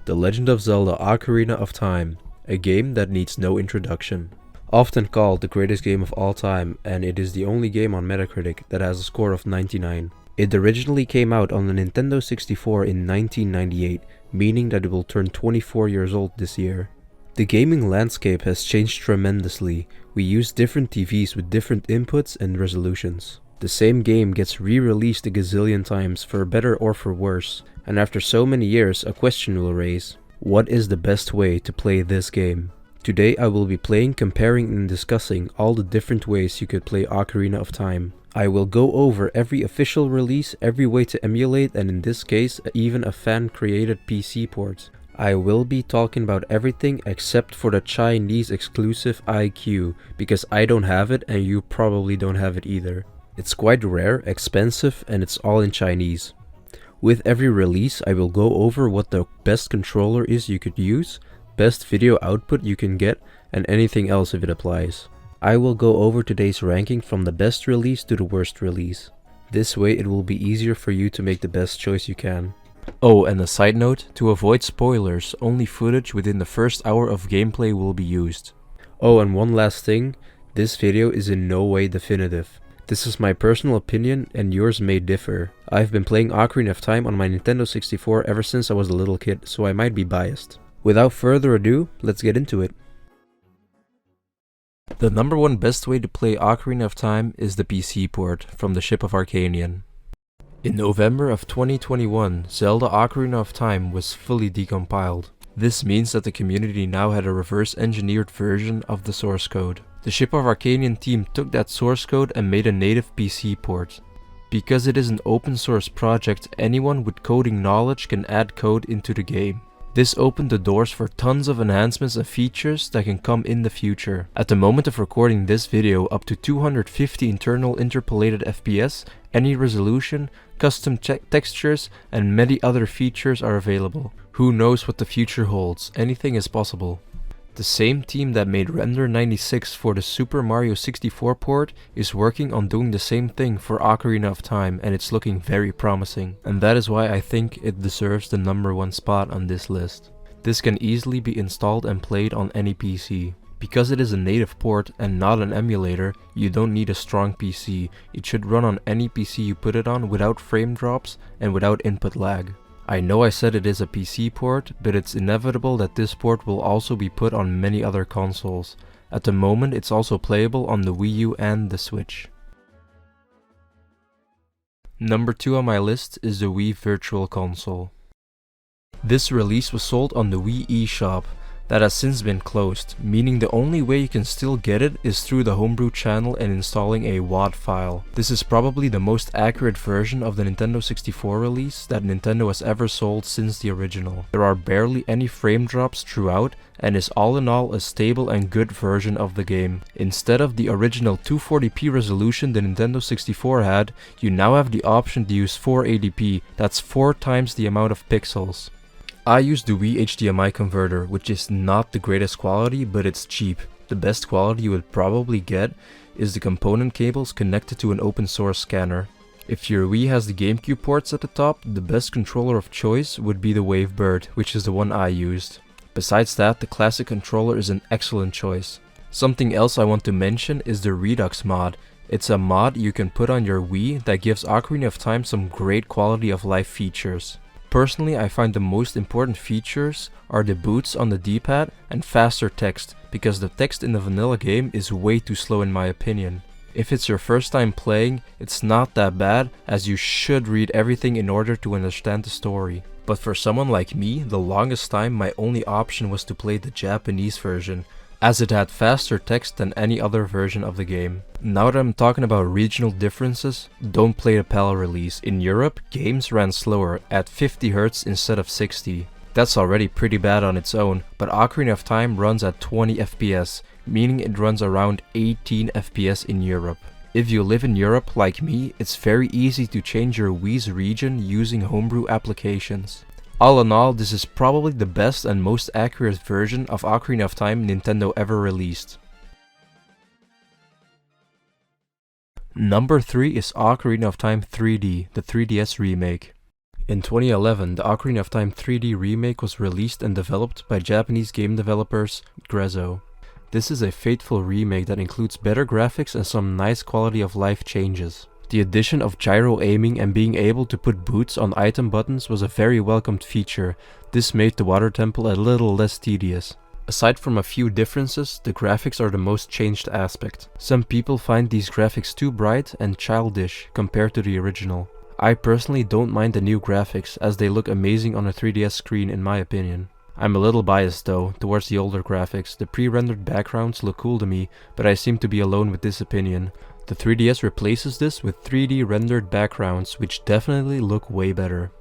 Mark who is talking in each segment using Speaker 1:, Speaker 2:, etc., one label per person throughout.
Speaker 1: The Legend of Zelda Ocarina of Time, a game that needs no introduction. Often called the greatest game of all time, and it is the only game on Metacritic that has a score of 99. It originally came out on the Nintendo 64 in 1998, meaning that it will turn 24 years old this year. The gaming landscape has changed tremendously. We use different TVs with different inputs and resolutions. The same game gets re-released a gazillion times, for better or for worse, and after so many years a question will raise: what is the best way to play this game? Today I will be playing, comparing and discussing all the different ways you could play Ocarina of Time. I will go over every official release, every way to emulate, and in this case even a fan-created PC port. I will be talking about everything except for the Chinese exclusive IQ, because I don't have it and you probably don't have it either. It's quite rare, expensive, and it's all in Chinese. With every release I will go over what the best controller is you could use, best video output you can get, and anything else if it applies. I will go over today's ranking from the best release to the worst release. This way it will be easier for you to make the best choice you can. Oh, and a side note, to avoid spoilers, only footage within the first hour of gameplay will be used. Oh, and one last thing, this video is in no way definitive. This is my personal opinion and yours may differ. I've been playing Ocarina of Time on my Nintendo 64 ever since I was a little kid, so I might be biased. Without further ado, let's get into it. The number one best way to play Ocarina of Time is the PC port from the Ship of Harkinian. In November of 2021, Zelda Ocarina of Time was fully decompiled. This means that the community now had a reverse-engineered version of the source code. The Ship of Harkinian team took that source code and made a native PC port. Because it is an open source project, anyone with coding knowledge can add code into the game. This opened the doors for tons of enhancements and features that can come in the future. At the moment of recording this video, up to 250 internal interpolated FPS, any resolution, custom textures, and many other features are available. Who knows what the future holds? Anything is possible. The same team that made Render 96 for the Super Mario 64 port is working on doing the same thing for Ocarina of Time, and it's looking very promising. And that is why I think it deserves the number one spot on this list. This can easily be installed and played on any PC. Because it is a native port and not an emulator, you don't need a strong PC. It should run on any PC you put it on without frame drops and without input lag. I know I said it is a PC port, but it's inevitable that this port will also be put on many other consoles. At the moment it's also playable on the Wii U and the Switch. Number 2 on my list is the Wii Virtual Console. This release was sold on the Wii eShop. That has since been closed, meaning the only way you can still get it is through the homebrew channel and installing a WAD file. This is probably the most accurate version of the Nintendo 64 release that Nintendo has ever sold since the original. There are barely any frame drops throughout and is all in all a stable and good version of the game. Instead of the original 240p resolution the Nintendo 64 had, you now have the option to use 480p, that's 4 times the amount of pixels. I use the Wii HDMI converter, which is not the greatest quality, but it's cheap. The best quality you would probably get is the component cables connected to an open source scanner. If your Wii has the Gamecube ports at the top, the best controller of choice would be the Wavebird, which is the one I used. Besides that, the classic controller is an excellent choice. Something else I want to mention is the Redux mod. It's a mod you can put on your Wii that gives Ocarina of Time some great quality of life features. Personally, I find the most important features are the boots on the D-pad and faster text, because the text in the vanilla game is way too slow in my opinion. If it's your first time playing, it's not that bad, as you should read everything in order to understand the story. But for someone like me, the longest time my only option was to play the Japanese version, as it had faster text than any other version of the game. Now that I'm talking about regional differences, don't play the PAL release. In Europe, games ran slower, at 50 Hz instead of 60. That's already pretty bad on its own, but Ocarina of Time runs at 20 FPS, meaning it runs around 18 FPS in Europe. If you live in Europe like me, it's very easy to change your Wii's region using homebrew applications. All in all, this is probably the best and most accurate version of Ocarina of Time Nintendo ever released. Number 3 is Ocarina of Time 3D, the 3DS remake. In 2011, the Ocarina of Time 3D remake was released and developed by Japanese game developers Grezzo. This is a faithful remake that includes better graphics and some nice quality of life changes. The addition of gyro aiming and being able to put boots on item buttons was a very welcomed feature. This made the water temple a little less tedious. Aside from a few differences, the graphics are the most changed aspect. Some people find these graphics too bright and childish compared to the original. I personally don't mind the new graphics, as they look amazing on a 3DS screen in my opinion. I'm a little biased though, towards the older graphics. The pre-rendered backgrounds look cool to me, but I seem to be alone with this opinion. The 3DS replaces this with 3D rendered backgrounds, which definitely look way better.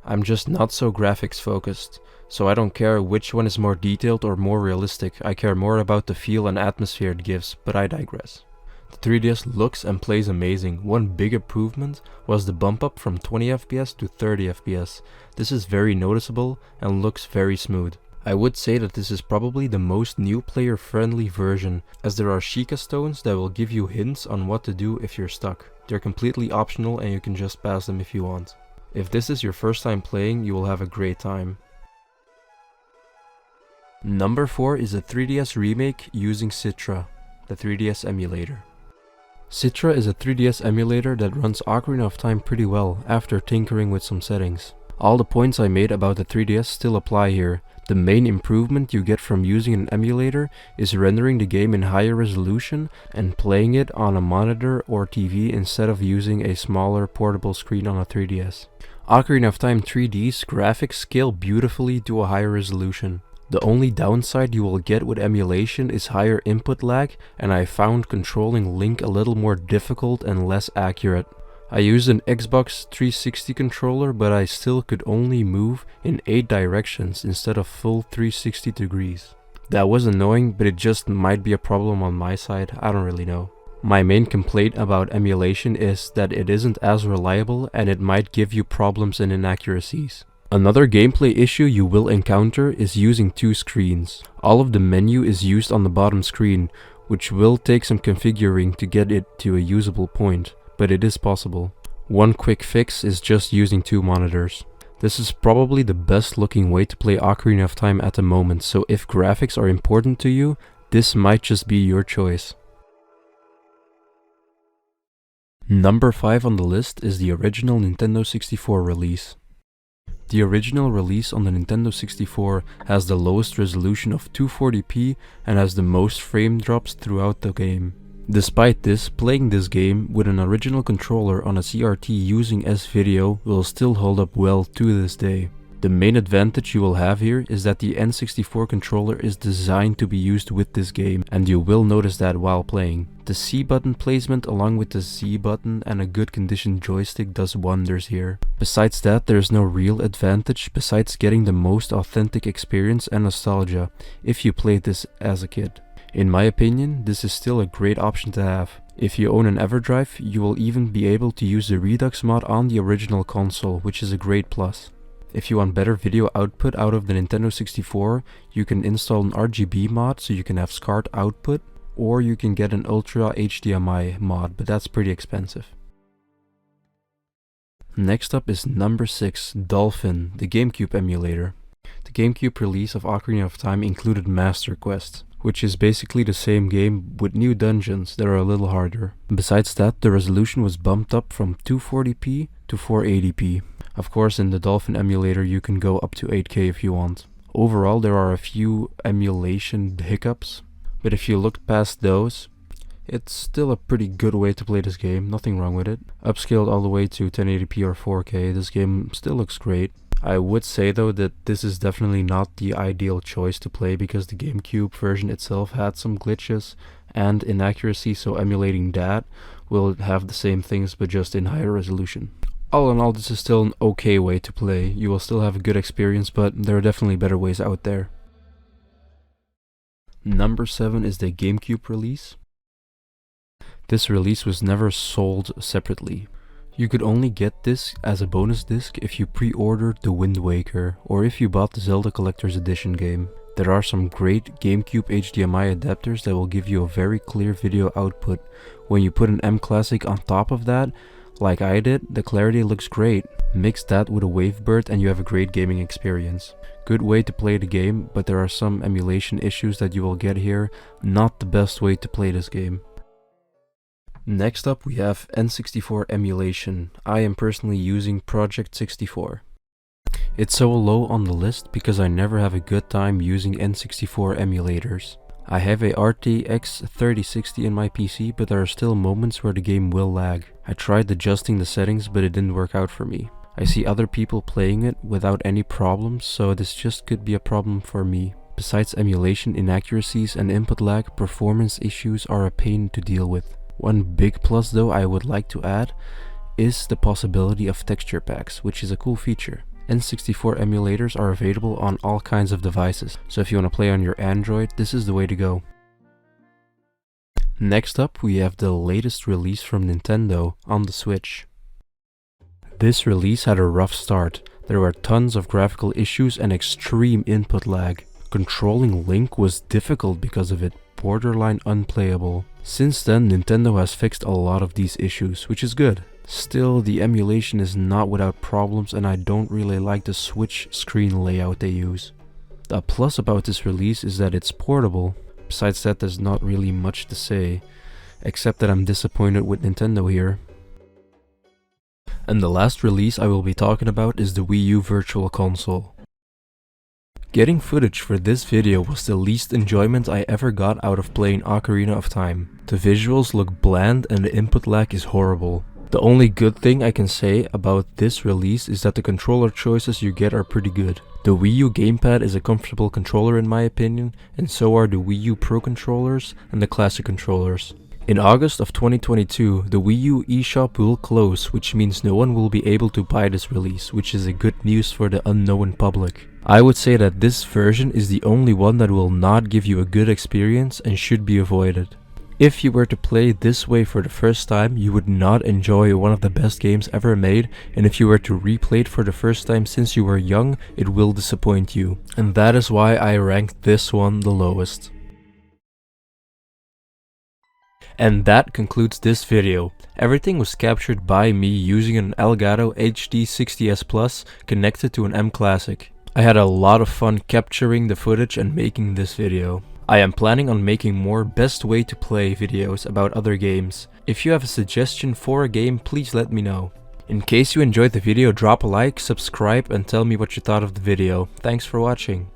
Speaker 1: I'm just not so graphics focused, so I don't care which one is more detailed or more realistic. I care more about the feel and atmosphere it gives, but I digress. The 3DS looks and plays amazing. One big improvement was the bump up from 20 FPS to 30 FPS. This is very noticeable and looks very smooth. I would say that this is probably the most new player friendly version, as there are Sheikah stones that will give you hints on what to do if you're stuck. They're completely optional and you can just pass them if you want. If this is your first time playing, you will have a great time. Number 4 is a 3DS remake using Citra, the 3DS emulator. Citra is a 3DS emulator that runs Ocarina of Time pretty well after tinkering with some settings. All the points I made about the 3DS still apply here. The main improvement you get from using an emulator is rendering the game in higher resolution and playing it on a monitor or TV instead of using a smaller portable screen on a 3DS. Ocarina of Time 3D's graphics scale beautifully to a higher resolution. The only downside you will get with emulation is higher input lag, and I found controlling Link a little more difficult and less accurate. I used an Xbox 360 controller, but I still could only move in 8 directions instead of full 360 degrees. That was annoying, but it just might be a problem on my side, I don't really know. My main complaint about emulation is that it isn't as reliable and it might give you problems and inaccuracies. Another gameplay issue you will encounter is using 2 screens. All of the menu is used on the bottom screen, which will take some configuring to get it to a usable point, but it is possible. One quick fix is just using 2 monitors. This is probably the best looking way to play Ocarina of Time at the moment, so if graphics are important to you, this might just be your choice. Number 5 on the list is the original Nintendo 64 release. The original release on the Nintendo 64 has the lowest resolution of 240p and has the most frame drops throughout the game. Despite this, playing this game with an original controller on a CRT using S-Video will still hold up well to this day. The main advantage you will have here is that the N64 controller is designed to be used with this game, and you will notice that while playing. The C button placement along with the Z button and a good conditioned joystick does wonders here. Besides that, there is no real advantage besides getting the most authentic experience and nostalgia if you played this as a kid. In my opinion, this is still a great option to have. If you own an EverDrive, you will even be able to use the Redux mod on the original console, which is a great plus. If you want better video output out of the Nintendo 64, you can install an RGB mod so you can have SCART output, or you can get an Ultra HDMI mod, but that's pretty expensive. Next up is number 6, Dolphin, the Gamecube emulator. The Gamecube release of Ocarina of Time included Master Quest, which is basically the same game with new dungeons that are a little harder. Besides that, the resolution was bumped up from 240p to 480p. Of course, in the Dolphin emulator you can go up to 8K if you want. Overall, there are a few emulation hiccups, but if you look past those, it's still a pretty good way to play this game, nothing wrong with it. Upscaled all the way to 1080p or 4K, this game still looks great. I would say though that this is definitely not the ideal choice to play because the GameCube version itself had some glitches and inaccuracy, so emulating that will have the same things but just in higher resolution. All in all, this is still an okay way to play. You will still have a good experience, but there are definitely better ways out there. Number 7 is the GameCube release. This release was never sold separately. You could only get this as a bonus disc if you pre-ordered the Wind Waker, or if you bought the Zelda Collector's Edition game. There are some great GameCube HDMI adapters that will give you a very clear video output. When you put an Mclassic on top of that, like I did, the clarity looks great. Mix that with a Wavebird and you have a great gaming experience. Good way to play the game, but there are some emulation issues that you will get here. Not the best way to play this game. Next up we have N64 emulation. I am personally using Project 64. It's so low on the list because I never have a good time using N64 emulators. I have a RTX 3060 in my PC, but there are still moments where the game will lag. I tried adjusting the settings, but it didn't work out for me. I see other people playing it without any problems, so this just could be a problem for me. Besides emulation inaccuracies and input lag, performance issues are a pain to deal with. One big plus though I would like to add is the possibility of texture packs, which is a cool feature. N64 emulators are available on all kinds of devices, so if you want to play on your Android, this is the way to go. Next up we have the latest release from Nintendo on the Switch. This release had a rough start. There were tons of graphical issues and extreme input lag. Controlling Link was difficult because of it, borderline unplayable. Since then, Nintendo has fixed a lot of these issues, which is good. Still, the emulation is not without problems and I don't really like the Switch screen layout they use. The plus about this release is that it's portable. Besides that, there's not really much to say, except that I'm disappointed with Nintendo here. And the last release I will be talking about is the Wii U Virtual Console. Getting footage for this video was the least enjoyment I ever got out of playing Ocarina of Time. The visuals look bland and the input lag is horrible. The only good thing I can say about this release is that the controller choices you get are pretty good. The Wii U gamepad is a comfortable controller in my opinion, and so are the Wii U Pro controllers and the classic controllers. In August of 2022, the Wii U eShop will close, which means no one will be able to buy this release, which is a good news for the unknown public. I would say that this version is the only one that will not give you a good experience and should be avoided. If you were to play this way for the first time, you would not enjoy one of the best games ever made, and if you were to replay it for the first time since you were young, it will disappoint you. And that is why I ranked this one the lowest. And that concludes this video. Everything was captured by me using an Elgato HD 60S Plus connected to an Mclassic. I had a lot of fun capturing the footage and making this video. I am planning on making more best way to play videos about other games. If you have a suggestion for a game, please let me know. In case you enjoyed the video, drop a like, subscribe and tell me what you thought of the video. Thanks for watching.